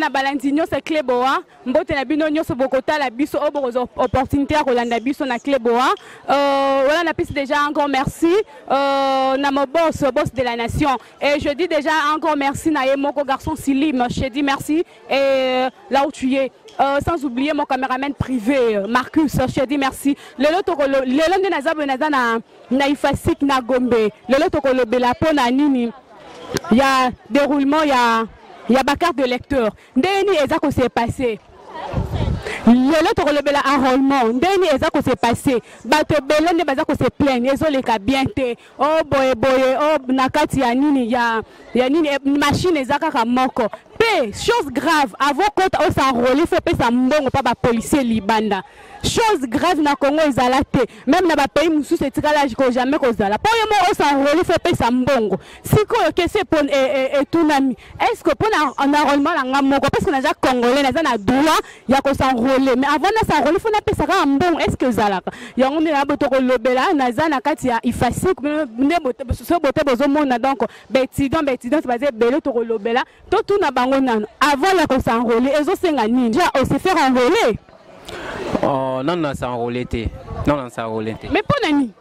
na balandinyo c'est Cléboa mbote na bino nyonso bokota la biso obozo opportunité à kolanda biso na Cléboa voilà na piste déjà encore merci na mon boss de la nation et je dis déjà encore merci na moko garçon Silim je dis merci et là où tu es sans oublier mon caméraman privé Marcus je dis merci lelo nde nazabo na ifasik na Gombe lelo tokolo bela pona nini il y a déroulement il y a ma carte de lecteur ndeni ezako s'est passé lelo tokolo bela enrôlement ndeni ezako s'est passé bato belende bazako se plaindre ezoleka bien te oh boye oh nakati ya nini ya nini machine ezaka moko pe chose grave avant qu'on s'enrôler faut pas ça mbongo pas ba policier libanda chose grave na Congo ezalate même na ba pays musu c'est tirage ko jamais ko zala pour yo on s'enrôler faut pas ça mbongo siko que c'est pour et tunami est-ce que pour un enrôlement la ngamoko parce que na ja congolais na za na droit ya ko s'enrôler mais avant na s'enrôler faut na pesa ka mbongo est-ce que zalaka yango ne ba to ko lobela na za na kati ya ifasik ne bote so bote bozo mona donc bétidon c'est basé belé to ko lobela to tuna bango nano avant la ko s'enrôler ezo senga ninja on se faire enrôler. Oh, non, ça enrôlé. Non, ça enrôlé. Mais pour Nani?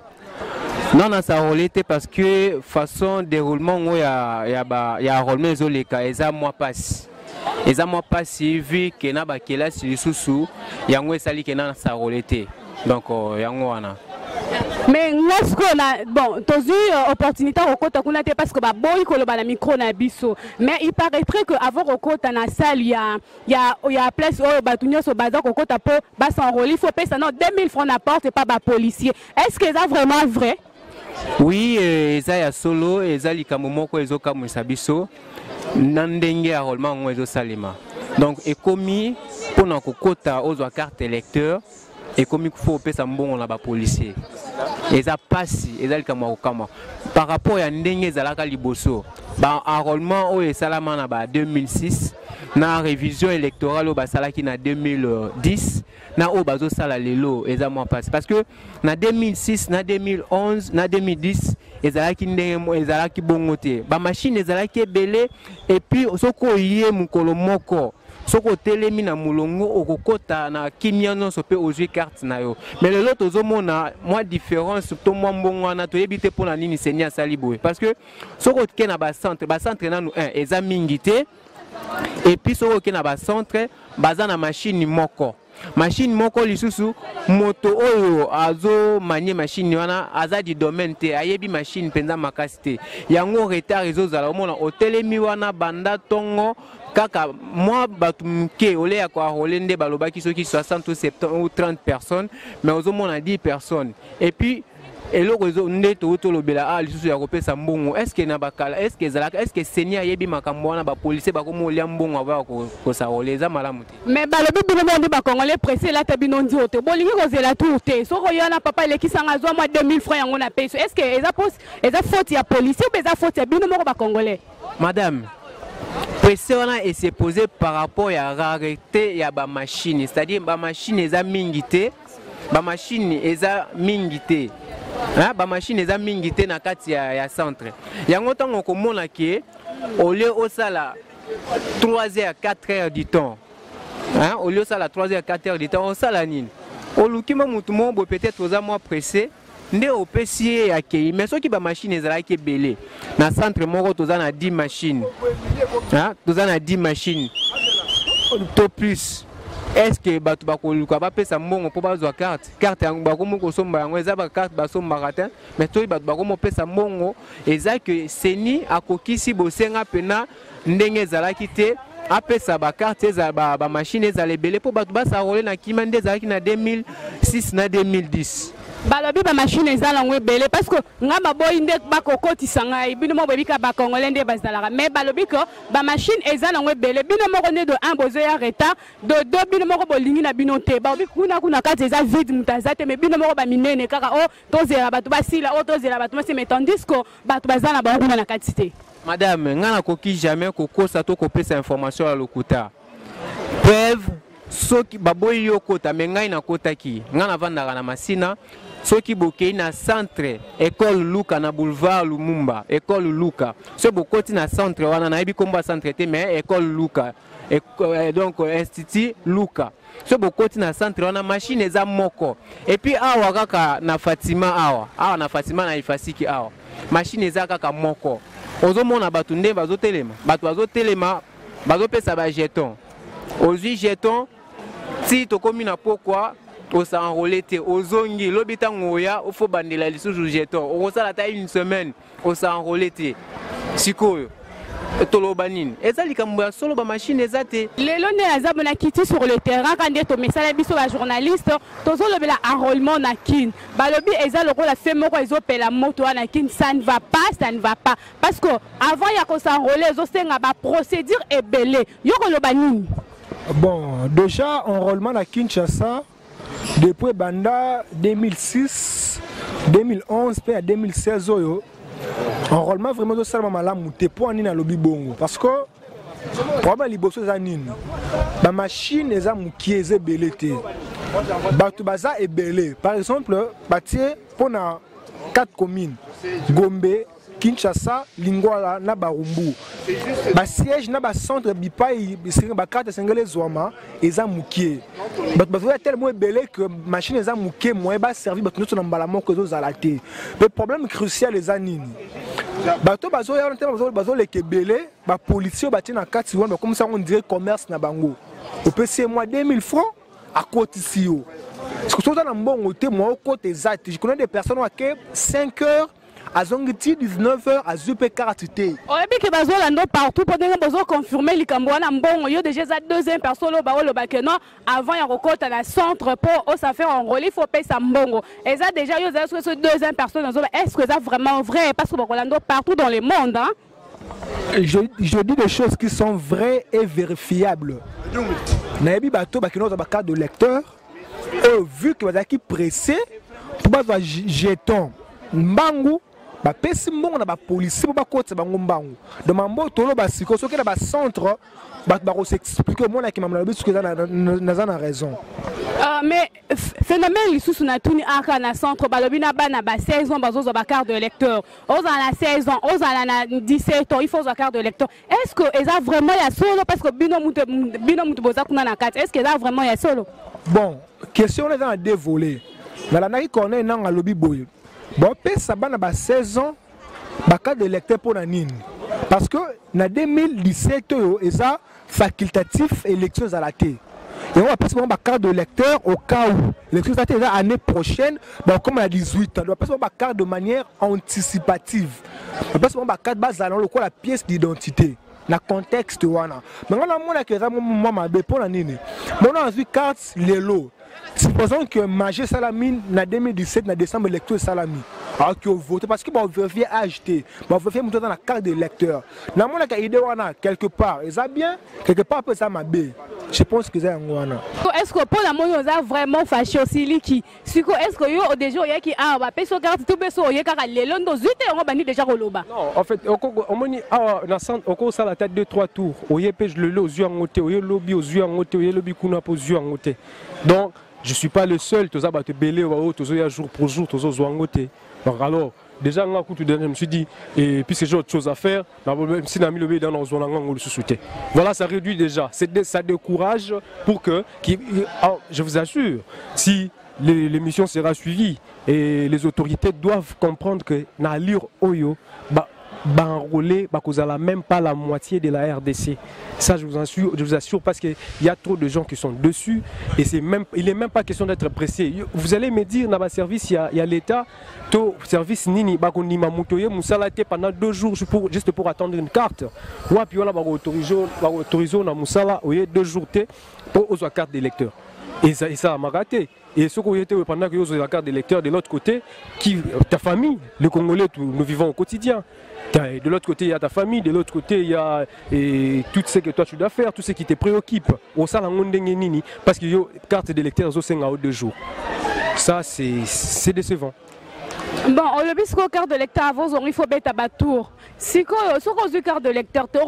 Non, ça enrôlé parce que façon déroulement où il y a enrôlement les cas, et ça moi passe. Et ça moi passe vu que na ba kela si sous il y a un sali que na ça enrôlé. Donc il y a un mais lorsqu'on a bon tozu opportunité au côté qu'on a été parce que bah boy ko le micro na biso mais il paraîtrait que avant au côté na salle il y a place au batunyo so bazar au côté pour bas s'enrôler il faut payer ça non 2000 francs na porte et pas ba policier est-ce que ça vraiment vrai? Oui ça ya solo et ça likambo moko ezoka musabiso nandenge enrôlement ngo ezo salima donc et commis pour na kokota aux carte électeur et comme il faut payer ça bon on a ba policier et ça passe et ça kama par rapport à ndenge zalaka liboso ba enrôlement au salama na ba 2006 na révision électorale au ba salaki na 2010 na au bazo sala lelo et ça moi passe parce que na 2006 na 2011 na 2010 ezalaki ndenge ezalaki bongote ba machine ezalaki belé et puis soko yé mukolo moko soko telemi na mulongo okokota na kimia non so pe ozui carte na yo mais le lot ozomona moi différence to moi mbongo na to yebite pona nini senia saliboy parce que soko ke na ba centre na nous un eza mingité et puis soko ke na ba centre baza na machine moko lisusu moto oyo azo manie machine wana aza di domaine te ayebi machine penza makasite yango retard ezozala omona otelemi wana banda tongo kaka moi batumke ole ya kwa rolende balobaki soki 60 ou 70 ou 30 personnes mais ozomona 10 personnes et puis eloko ndeto tolobela lisusu ya kopesa mbongo est-ce que na bakala est-ce que zalaka est-ce que senia yebi makambo wana ba policier bakomo lia mbongo ava ko sa roleza malamu te mais balobi bino monde ba congolais pressé la tabino ndi ote bolingi ko zela tourte soko yana papa lekisanga zwa moi 2000 francs yango na peso est-ce que eza faute ya policier ou eza faute ya bino moko ba congolais madame pression est se posé par rapport à la rareté ya ba machine c'est-à-dire ba machine eza mingité ba machine eza mingité hein ba machine eza mingité na kati ya centre yango tango komona ke au lieu au sala 3h à 4h du temps hein au lieu sala 3h à 4h du temps on sala nini olukima mutu mo peut-être oza moi pressé nde opesi akei mais soki ba machine ezalaki belé na centre moko toza na 10 machines hein toza na 10 machines to plus est-ce que batu bakoluka ba pesa mbongo po bazwa carte yango bakomo ko somba yango eza ba carte ba somba ratin mais to batu bakomo pesa mbongo eza que seni akokisi bosenga pena ndenge ezalaki te apesa ba carte eza ba machine ezale belé po batu basa roler na kimande ezalaki na 2006 na 2010 balobi ba machine ezala ngwe belé parce que ngamba boy nde bakokoti sanga bino mo bebika ba congolais nde bazalaka mais balobi ko ba machine ezala ngwe belé bino moko ne de un bozo ya retard de deux bino moko bolingi na bino te ba kuna kati eza vide mutazate mais bino moko ba minene kaka o tozela batu basila o tozela batu mais tandis que batu bazala ba kuna na kati te madame ngana koki jamais kokosa to kopesa information à lokuta preuve soki baboyi yokota mengai na kotaki ngana vandaka na masina soki bokei na centre école Luka na boulevard Lumumba école Luka so bokoti na centre wana na yebi komba centre te mais école Luka donc institut Luka. So bokoti na centre wana machine eza moko. Et puis awa kaka na Fatima awa na Fatima na Ifasiki awa. Machine eza kaka moko. Ozomona batu nde bazotelema. Batu bazotelema bazopesa ba jeton. Ozui jeton si tokomi na pokwa osanrolé te ozongi lobita ngoya ofo bandela lisusu jeton. Okosala ta une semaine osanrolé te. Sikoyo tolobanine eza likambo ya solo ba machine eza te lelo ne azabo na kiti sur le terrain quand est to messala biso ba journaliste tozo lobela enrôlement na kin balobi eza lokola fait moko ezopela moto na kin ça ne va pas parce que avant ya ko s'enrôler ezosenga ba procédure ebele yoko lobanine. Bon, déjà enrôlement na Kinshasa depuis banda 2006 2011 puis à 2016 oyo enrôlement vraiment de ça malamu te pour ani na lobi bongo parce que problème liboso za nini ba machine eza mukie eza belé te batu baza ebelé par exemple batie pona 4 communes Gombe Kinshasa Lingwala na Barumbu ba siège na ba centre bipai ba carte sengele zoma eza mukie batu baza tellement ebelé que machine eza mukie moyen ba servir batu na mbala moko zo zalaté le problème crucial eza nini bato bazo ya bazo lekebele ba policier batie na kati wana comme ça on dirait commerce na bango au PC moi 2000 francs à côté sio parce que tout na mbongo te moi côté exact je connais des personnes qui 5 heures à zongiti 19 heures à zupe karatité on a que bazo lando partout pour dire bazo confirmer likambo na mbongo yo déjà za deuxième personne lo ba que non avant ya rekota na centre pour ça faire enrôler il faut payer sa mbongo et ça déjà yo za ce deuxième personne est-ce que ça vraiment vrai parce que lando partout dans le monde hein? Je dis des choses qui sont vraies et vérifiables. Naebi bato bakino za carte de lecteur vu que bazaki pressé pour ba jeton mbangu ba pesi mbongo na ba policier pour ba kotsa bango mbangu de mambo tolo ba siko soki na ba centre ba s'expliquer au monde qui m'a dit que na na raison. Mais phénomène lisusu na tuni aka na centre balobi na bana ba 16 ans bazo ba carte de lecteur oza na 16 ans oza na 17 ans il faut za carte de lecteur est-ce que eza vraiment ya solo parce que bino mutu boza kuna na carte est-ce que eza vraiment ya solo. Bon question on est dans deux volets na la naki connaît na ngalobi boye bon pesa bana ba 16 ans ba carte de lecteur pour na nini parce que na 2017 eza facultatif élections à la thé. Et on va passer ma carte de lecteur au cas où l'élection est l'année prochaine, comme à 18 ans. On va passer ma carte de manière anticipative. On va passer ma carte base dans le quoi la pièce d'identité. Le contexte wana. Mais on a mon que ça moi pour la nini. Mon a vu carte lelo. Supposons que Magé Salamine na 2017 na décembre électeur Salami. Alors que vote parce que on vérifier acheter, on vérifier monter dans la carte de lecteur. Na mon a idée wana quelque part, et ça bien quelque part peut ça mabé. Je pense que c'est un wana. Est-ce que pour la moyo ça vraiment fâché aussi liki. Siko est-ce que yo déjà y a qui a ba peso carte tout beso y kaka lelo ndo zute on bani déjà koloba. Non, en fait on moni na centre on ça la tête 2-3 tours. Oye pèse le lo zu ngote, oye lobby aux zu ngote, oye lobby kuna po zu ngote. Donc je ne suis pas le seul, tous les belé jour pour jour, tous les angotés. Donc alors, déjà, je me suis dit, et puis j'ai autre chose à faire, même si on mis le bédé dans le sous-souté. Voilà, ça réduit déjà, ça décourage pour que, je vous assure, si l'émission sera suivie et les autorités doivent comprendre que Nalir Oyo, enrôler, vous n'avez même pas la moitié de la RDC. Ça, je vous assure parce qu'il y a trop de gens qui sont dessus et il n'est même pas question d'être pressé. Vous allez me dire, dans le service, il y a l'État, le service Nini, pendant 2 jours juste pour attendre une carte. Ou puis on a autorisé dans Moussala, 2 jours pour la carte d'électeur. Et ça m'a raté. Et ce qu'on était pendant que vous avez la carte d'électeur de l'autre côté, ta famille, les Congolais, nous vivons au quotidien. De l'autre côté, il y a ta famille, de l'autre côté, il y a tout ce que toi tu dois faire, tout ce qui te préoccupe. Parce que la carte d'électeur, c'est 2 jours. Ça, c'est décevant. Bon, on le dit que carte de lecteur avant, il faut mettre à tour. Si on a carte de lecteur, tu as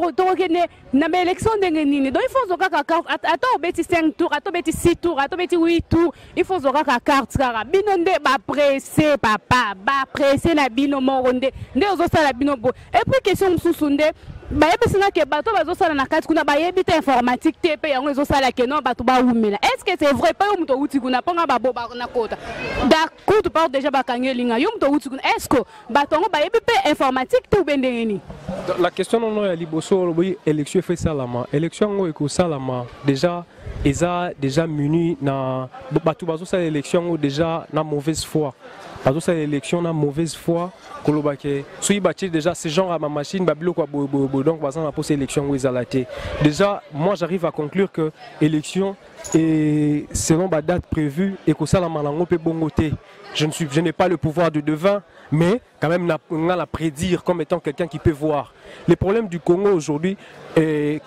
une élection de Nini. Donc il faut que la carte, attends, 5 tours, attends, 6 tours, attends, 8 tours. Il faut que la carte, binonde, pressé, papa, pressé, na binomo, ronde, ne osa la binobo. Et puis question sous-sonde. que bato bazosala na kati kuna bayebi te informatique te pe yango ezosala ke non bato baumela. Est-ce que c'est vrai pas yo muto uti kuna ponga babo ba na kota d'accord tu parles déjà bakangelinga yo muto uti kuna est-ce que bato ngo bayebi pe informatique te ubendengeni? La question non ya liboso oui élection fait salama élection ngo eko salama déjà eza déjà muni na bato bazosala élection déjà na mauvaise foi. Parce que l'élection a mauvaise foi, déjà ces gens à ma machine, donc élection déjà, moi j'arrive à conclure que l'élection est selon la date prévue et que ça la malango peut bongoter. Je n'ai pas le pouvoir de devin, mais quand même on a la prédire comme étant quelqu'un qui peut voir. Les problèmes du Congo aujourd'hui,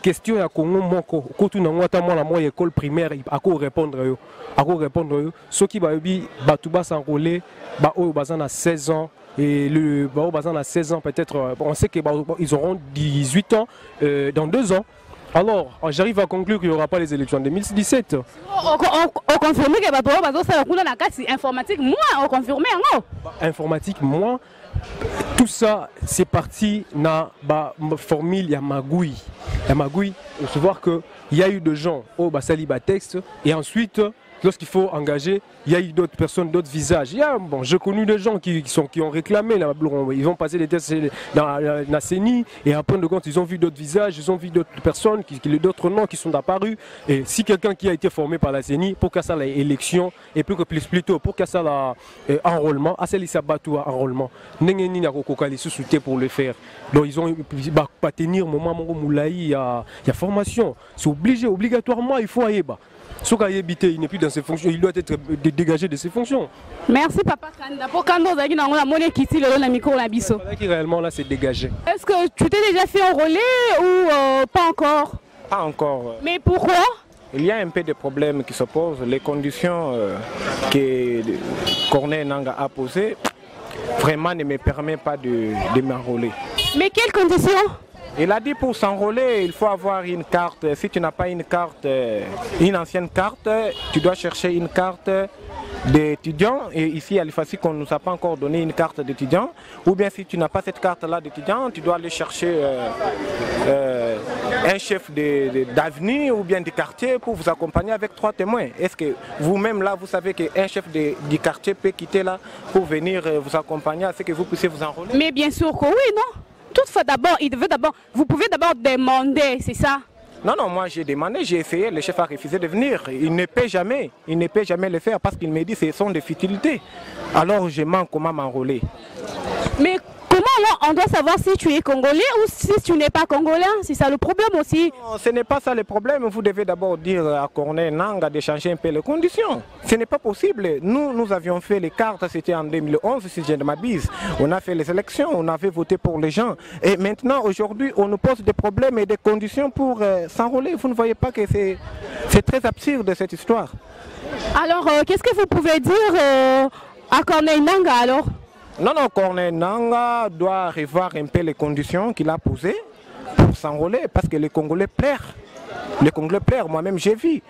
question à Congo moko, quand on a moi école primaire, à quoi répondre ceux qui va s'enrôler, à 16 ans. Et le Bazan a 16 ans peut-être, on sait qu'ils auront 18 ans dans 2 ans. Alors, j'arrive à conclure qu'il n'y aura pas les élections en 2017. On confirme que Bazan informatique, moi, on confirme. Informatique, moi, tout ça, c'est parti dans la formule Yamagui. Yamagui, il faut voir qu'il y a eu des gens au Basaliba texte et ensuite, lorsqu'il faut engager, il y a eu d'autres personnes, d'autres visages. J'ai connu des gens qui ont réclamé, ils vont passer des tests dans la CENI et après de compte, ils ont vu d'autres visages, ils ont vu d'autres personnes, d'autres noms qui sont apparus. Et si quelqu'un qui a été formé par la CENI, pour qu'à ça l'élection, et plutôt pour qu'à ça l'enrôlement, à celle-ci enrôlement, n'engeni n'a pas pour le faire. Donc ils ont pas tenir moment moulaï, il y a formation. C'est obligé, obligatoirement, il faut aller bas. Ce qu'il il n'est plus dans ses fonctions, il doit être dégagé de ses fonctions. Merci papa Kanda. Pour quand on a dit on a monnaie qui tire le micro la biso. Qui réellement là c'est dégagé. Est-ce que tu t'es déjà fait enrôler ou pas encore? Pas encore. Mais pourquoi? Il y a un peu de problèmes qui se posent. Les conditions que Corneille Nangaa a posées vraiment ne me permettent pas de m'enrôler. Mais quelles conditions? Il a dit pour s'enrôler, il faut avoir une carte. Si tu n'as pas une carte, une ancienne carte, tu dois chercher une carte d'étudiant. Et ici à l'IFASI, on ne nous a pas encore donné une carte d'étudiant. Ou bien si tu n'as pas cette carte-là d'étudiant, tu dois aller chercher un chef d'avenue ou bien du quartier pour vous accompagner avec 3 témoins. Est-ce que vous-même là, vous savez qu'un chef du quartier peut quitter là pour venir vous accompagner à ce que vous puissiez vous enrôler? Mais bien sûr que oui, non? Toutefois, vous pouvez d'abord demander, c'est ça? Non, non, moi j'ai demandé, j'ai essayé, le chef a refusé de venir. Il ne peut jamais le faire parce qu'il me dit que ce sont des futilités. Alors je manque comment m'enrôler. Mais comment on doit savoir si tu es congolais ou si tu n'es pas congolais? C'est ça le problème aussi. Non, ce n'est pas ça le problème. Vous devez d'abord dire à Corneille Nangaa de changer un peu les conditions. Ce n'est pas possible. Nous avions fait les cartes, c'était en 2011, si je ne m'abuse. On a fait les élections, on avait voté pour les gens. Et maintenant, aujourd'hui, on nous pose des problèmes et des conditions pour s'enrôler. Vous ne voyez pas que c'est très absurde cette histoire. Alors, qu'est-ce que vous pouvez dire à Corneille Nangaa alors? Non, Corneille Nangaa doit revoir un peu les conditions qu'il a posées pour s'enrôler parce que les Congolais pleurent. Les Congolais pleurent, moi-même j'ai vu.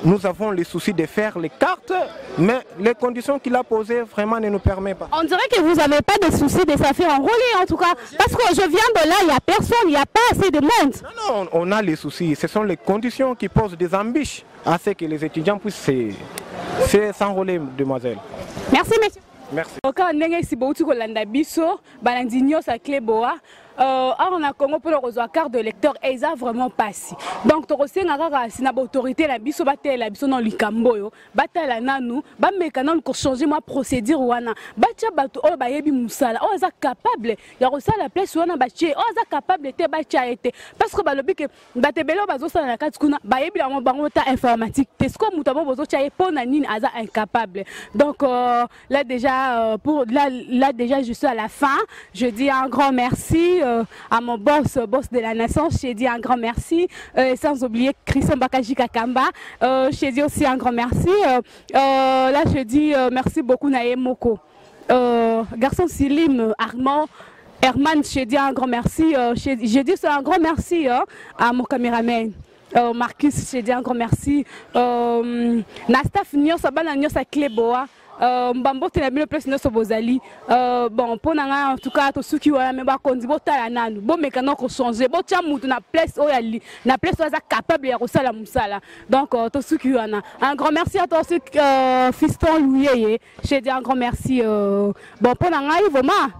Nous avons le souci de faire les cartes, mais les conditions qu'il a posées vraiment ne nous permettent pas. On dirait que vous n'avez pas de souci de se faire enrôler en tout cas. Parce que je viens de là, il n'y a personne, il n'y a pas assez de monde. Non, on a les soucis. Ce sont les conditions qui posent des embûches à ce que les étudiants puissent s'enrôler, demoiselle. Merci, monsieur. Merci. Quand on si beaucoup kolanda biso, balandinyo sa kleboa. On a Congo pour le carte de lecteur et ça vraiment passé. Donc tu ressens que si na autorité la biso batel la biso dans likamboyo, batala nanu, ba mekana ko changer ma procédure wana. Batia bato o ba yebi musala, o za capable ya rosala la place wana batie, o za capable te batia été parce que ba lobi que batebelo bazo sala na kati kuna ba yebi la bango ta informatique. Est-ce que mutabo bozo tia pona nini aza incapable. Donc là déjà là déjà je suis à la fin. Je dis un grand merci à mon boss de la nation, je dis un grand merci, sans oublier Christian Bakaji Kakamba, je dis aussi un grand merci, là je dis merci beaucoup Naye Moko, garçon Silim, Armand, Herman, je dis un grand merci, je dis un grand merci à mon caméraman. Marcus, je dis un grand merci. Nastaf Nyosa Bana Nyosa Kleboa. mbambote na bino place nyonso bozali bon mpo na ngai en tout cas tosuki wana me bakonzi botala nanu bomekana kochange botya mutu na place oyo na place oyo aza capable ya kosala mosala donc tosuki wana un grand merci à toi aussi fiston Louyeye je dis un grand merci bon mpo na ngai vraiment